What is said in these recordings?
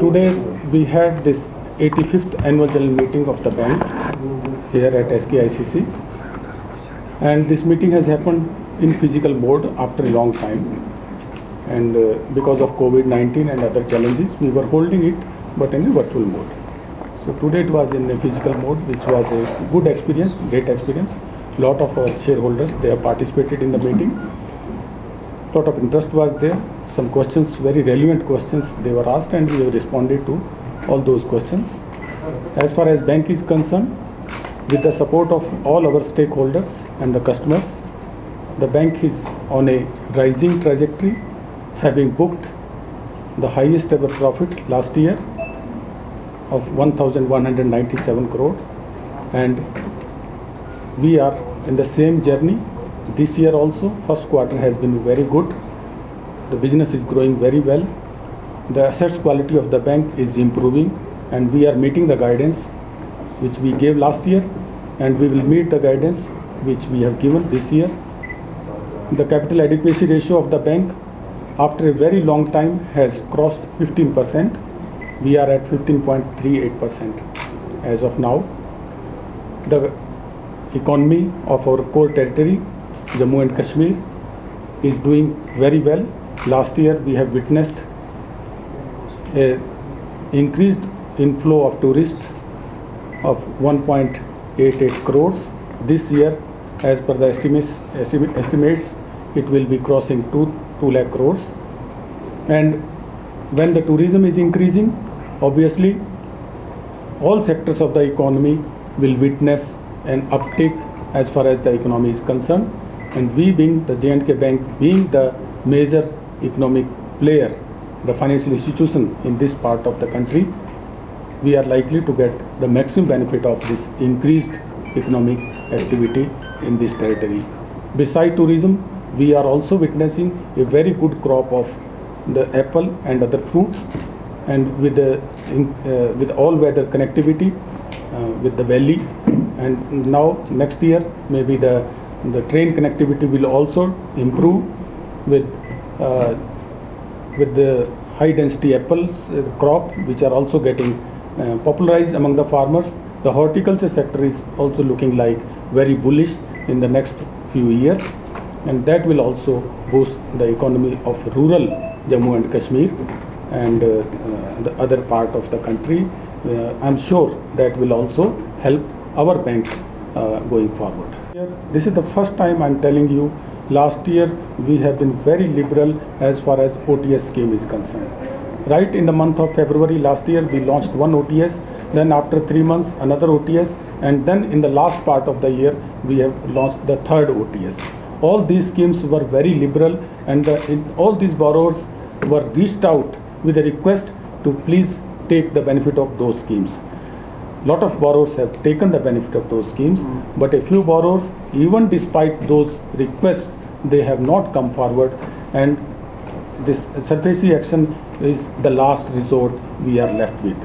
Today we had this 85th annual general meeting of the bank here at SKICC, and this meeting has happened in physical mode after a long time, and because of COVID-19 and other challenges we were holding it but in a virtual mode. So today it was in a physical mode, which was a good experience, great experience. Lot of our shareholders, they have participated in the meeting. Lot of interest was there. Some questions, very relevant questions they were asked, and we have responded to all those questions. As far as bank is concerned, with the support of all our stakeholders and the customers, the bank is on a rising trajectory, having booked the highest ever profit last year of 1,197 crore, and we are in the same journey this year also. First quarter has been very good. The business is growing very well. The assets quality of the bank is improving, and we are meeting the guidance which we gave last year, and we will meet the guidance which we have given this year. The capital adequacy ratio of the bank after a very long time has crossed 15%. We are at 15.38% as of now. The economy of our core territory, Jammu and Kashmir, is doing very well. Last year we have witnessed a increased inflow of tourists of 1.88 crores. This year, as per the estimates, it will be crossing 2 lakh crores. And when the tourism is increasing, obviously all sectors of the economy will witness an uptick as far as the economy is concerned. And we, being the J&k Bank, being the major economic player, the financial institution in this part of the country, we are likely to get the maximum benefit of this increased economic activity in this territory. Besides tourism, we are also witnessing a very good crop of the apple and other fruits, and with all weather connectivity with the valley, and now next year maybe the train connectivity will also improve with the high density apples crop, which are also getting popularized among the farmers. The horticulture sector is also looking like very bullish in the next few years, and that will also boost the economy of rural Jammu and Kashmir and the other part of the country. I'm sure that will also help our bank going forward. This is the first time I'm telling you, last year we have been very liberal as far as OTS scheme is concerned. Right in the month of February last year we launched one OTS, then after 3 months another OTS, and then in the last part of the year we have launched the third OTS. All these schemes were very liberal, and all these borrowers were reached out with a request to please take the benefit of those schemes. Lot of borrowers have taken the benefit of those schemes, but a few borrowers, even despite those requests, they have not come forward, and this SARFAESI action is the last resort we are left with.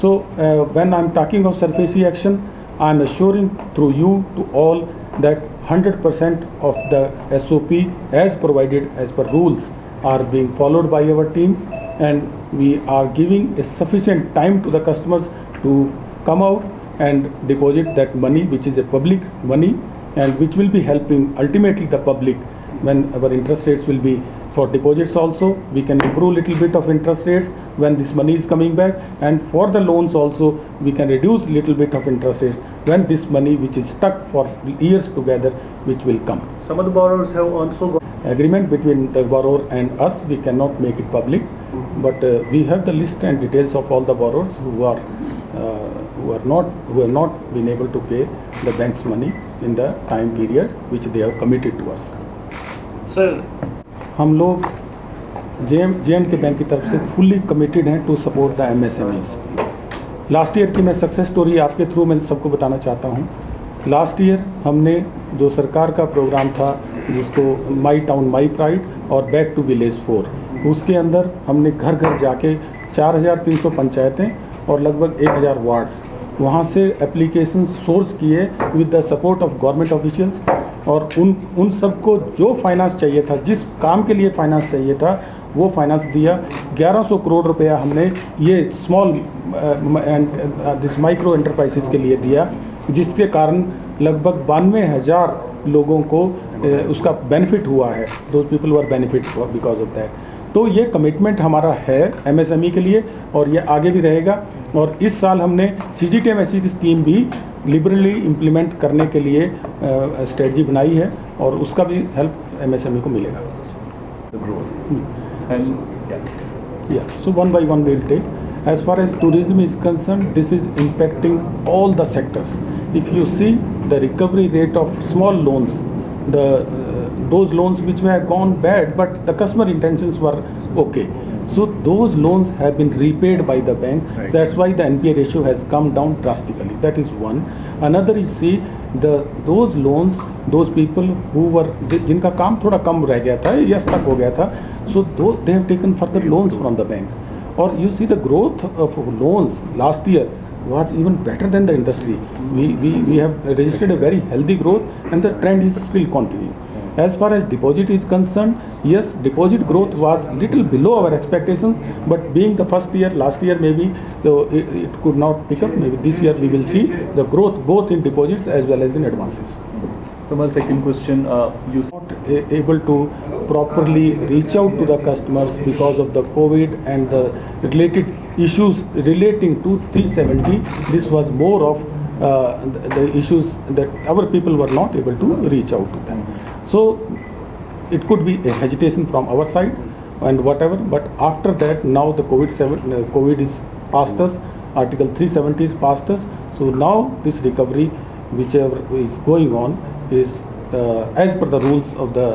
So when I'm talking of SARFAESI action, I'm assuring through you to all that 100% of the SOP as provided as per rules are being followed by our team, and we are giving a sufficient time to the customers to come out and deposit that money, which is a public money, and which will be helping ultimately the public when our interest rates will be for deposits also. We can improve little bit of interest rates when this money is coming back, and for the loans also we can reduce little bit of interest rates when this money which is stuck for years together, which will come. Some of the borrowers have also got agreement between the borrower and us. We cannot make it public, but we have the list and details of all the borrowers who have not been able to pay the bank's money in the time period which they have committed to us. Sir, हम लोग J&k bank की तरफ से fully committed हैं to support the MSMEs. Last year की मैं success story आपके through मैं सबको बताना चाहता हूँ. लास्ट ईयर हमने जो सरकार का प्रोग्राम था, जिसको माई टाउन माई प्राइड और बैक टू विलेज 4, उसके अंदर हमने घर घर जाके 4300 पंचायतें और लगभग 1000 वार्ड्स वहाँ से एप्लीकेशन सोर्स किए with the support of government officials, और उन सबको जो फाइनेंस चाहिए था, जिस काम के लिए फाइनेंस चाहिए था, वो फाइनेंस दिया। 1100 करोड़ रुपया हमने ये small and this micro enterprises के लिए दिया, जिसके कारण लगभग 92,000 लोगों को उसका बेनिफिट हुआ है। Those people were benefit because of that. तो ये कमिटमेंट हमारा है एमएसएमई के लिए और ये आगे भी रहेगा। और इस साल हमने CGTMSE की स्कीम भी लिबरली इम्प्लीमेंट करने के लिए स्ट्रेटजी बनाई है और उसका भी हेल्प एमएसएमई को मिलेगा। So one by one we'll take. As far as tourism is concerned, this is impacting all the sectors. If you see the recovery rate of small loans, those loans which were gone bad, but the customer intentions were okay. So those loans have been repaid by the bank. Right. That's why the NPA ratio has come down drastically. That is one. Another is see those loans, those people who were जिनका काम थोड़ा कम रह गया था या stuck हो गया था, so they have taken further loans from the bank. Or you see the growth of loans last year was even better than the industry. We have registered a very healthy growth and the trend is still continuing. As far as deposit is concerned, yes, deposit growth was little below our expectations, but being the first year, last year maybe it could not pick up. Maybe this year we will see the growth both in deposits as well as in advances. So my second question, you Not able to properly reach out to the customers because of the COVID and the related issues relating to 370. This was more of the issues that our people were not able to reach out to them. So it could be a hesitation from our side and whatever, but after that now the COVID is past us, Article 370 is past us. So now this recovery, whichever is going on, is as per the rules of the.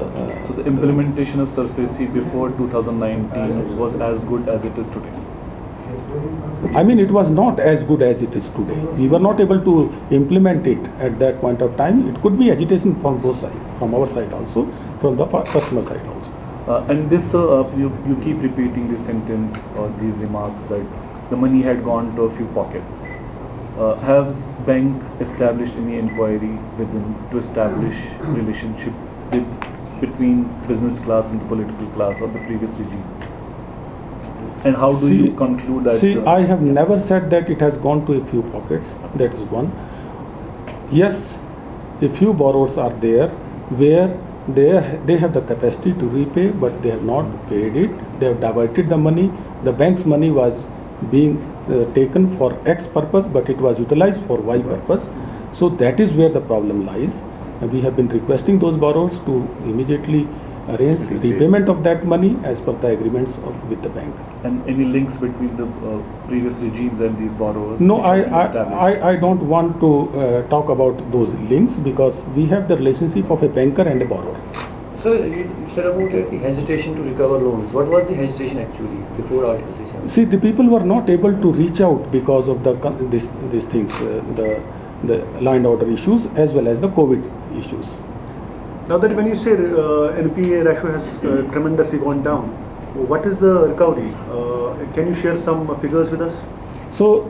So the implementation of SurfAC before 2019 was as good as it is today. I mean, it was not as good as it is today. We were not able to implement it at that point of time. It could be agitation from both sides, from our side also, from the customer side also. And this, you keep repeating this sentence or these remarks that the money had gone to a few pockets. Has bank established any inquiry within to establish relationship between business class and the political class of the previous regimes? And how do you conclude that? See, I have never said that it has gone to a few pockets. That is one. Yes, a few borrowers are there where they have the capacity to repay, but they have not paid it. They have diverted the money. The bank's money was being taken for X purpose, but it was utilized for Y purpose. So that is where the problem lies. And we have been requesting those borrowers to immediately arrange repayment of that money as per the agreements with the bank. And any links between the previous regimes and these borrowers? No, which has been established? I don't want to talk about those links because we have the relationship of a banker and a borrower. So you said about the hesitation to recover loans. What was the hesitation actually before Article 370? See, the people were not able to reach out because of these things, the law and order issues as well as the COVID issues. Now that when you say NPA ratio has tremendously gone down, what is the recovery? Can you share some figures with us? So,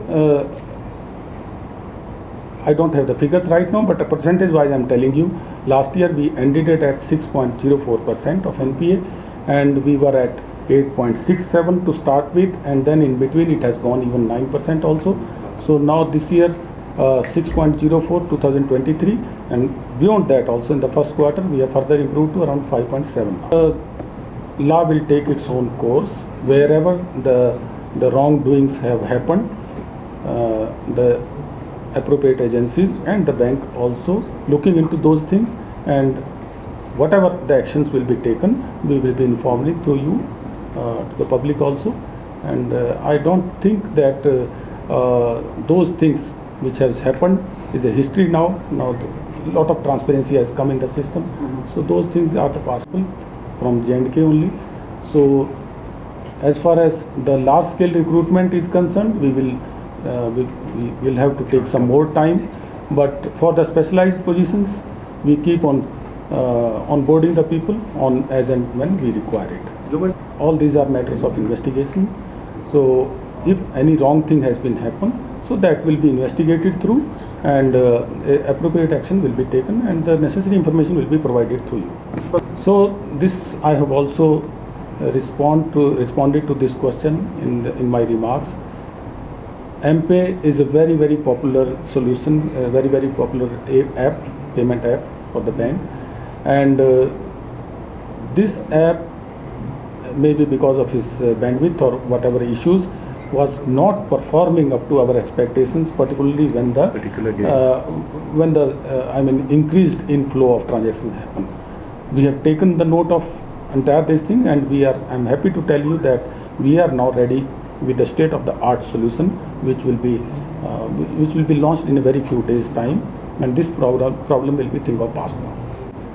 I don't have the figures right now, but percentage wise I'm telling you, last year we ended it at 6.04% of NPA and we were at 8.67 to start with, and then in between it has gone even 9% also. So now this year 6.04 2023, and beyond that also in the first quarter we have further improved to around 5.7. Law will take its own course. Wherever the wrongdoings have happened, the appropriate agencies and the bank also looking into those things, and whatever the actions will be taken, we will be informing to you, to the public also. And I don't think that those things which has happened is a history now. Now a lot of transparency has come in the system. So those things are the possible from J&k only. So as far as the large scale recruitment is concerned, we will have to take some more time. But for the specialized positions, we keep on onboarding the people on as and when we require it. All these are matters of investigation. So if any wrong thing has been happened, so that will be investigated through, and appropriate action will be taken, and the necessary information will be provided to you. So this I have also responded to this question in my remarks. M-Pay is a very popular solution, a very popular app, payment app for the bank, and this app, maybe because of its bandwidth or whatever issues, was not performing up to our expectations, particularly when the increased inflow of transactions happened. We have taken the note of entire this thing, and I'm happy to tell you that we are now ready with the state-of-the-art solution, which will be launched in a very few days' time, and this problem will be thing of past now.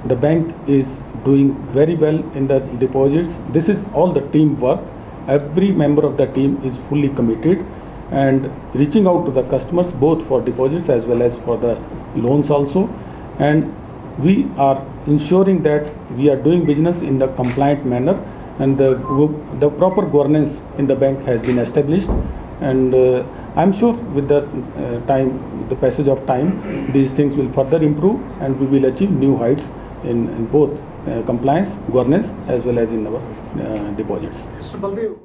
The bank is doing very well in the deposits. This is all the teamwork. Every member of the team is fully committed and reaching out to the customers, both for deposits as well as for the loans also. And we are ensuring that we are doing business in the compliant manner, and the proper governance in the bank has been established. And I'm sure with the passage of time, these things will further improve, and we will achieve new heights in both compliance, governance, as well as in our deposits. Mr. Baldev,